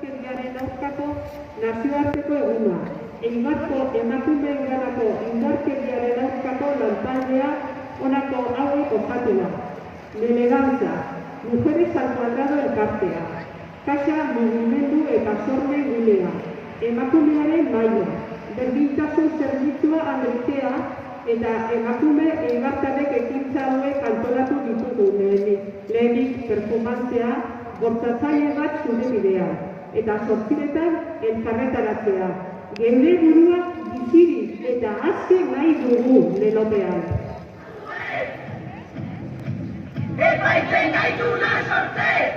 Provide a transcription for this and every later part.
indarkeriaren aurkako nazioarteko eguna. Eibarko emakumeenganako indarkeriaren aurkako lantaldea honako hauek ospatu da. Eleganza, Mujeres al Cuadrado elkartea, Kaxa mugimendu eta sormen gunea, emakumearen maila, berdintasun zerbitzua aldetea eta emakume eibartarrek ekintza hauek antolatu ditugu lehenik performantzea, bortzatzaile bat zure bidea, eta sortziretan elkarretaratzea. Geure burua bizirik eta aske nahi dugu lelopean. Epaitzen gaituna sortzez,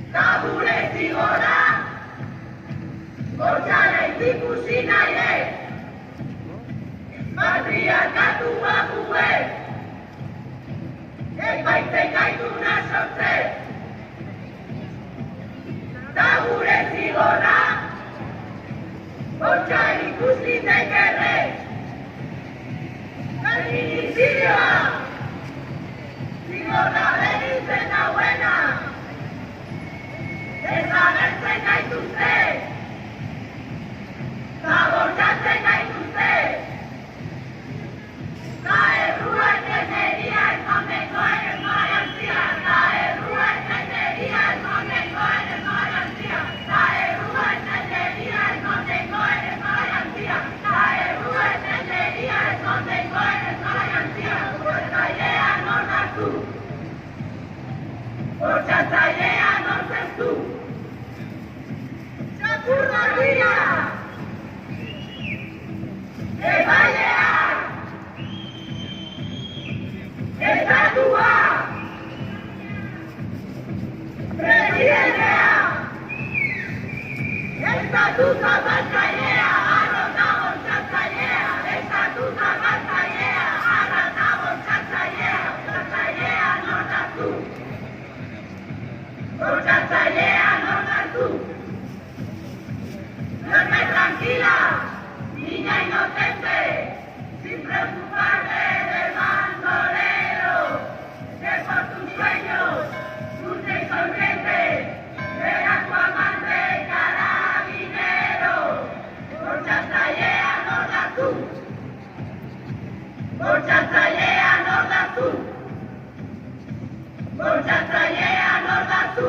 eta gure zigora, bortzara ikusi nahi ez, patriarkatu bakuez. Epaitzen gaituna sortzez, eta gure zigora, bortzara ikusi tekerrez. Feminizioa! Zigorra beritzen dauena, desagertzen gaituzte, zabortzatzen gaituzte, eta erruen teneria esmondekoen esmarantzia, eta erruen teneria esmondekoen esmarantzia, eta erruen teneria esmondekoen esmarantzia, eta erruen teneria esmondekoen esmarantzia, bortzailea nordazu. Bortzatzailea nortzezu. Txakurgarria! Ebailea! Estatua! Presidentea! Estatuta batzailea! Arrota bortzatzailea! Estatuta batzailea! Arrota bortzatzailea! Bortzatzailea nortazu! Bortzatzailea nortazu! Duerme tranquila, niña inocente, sin preocuparte del bandolero, que por tus sueños, dulce y sonriente, será tu amante carabinero. Bortzatzailea nortazu! Bortzatzailea nortazu! Bortzatzailea nortazu!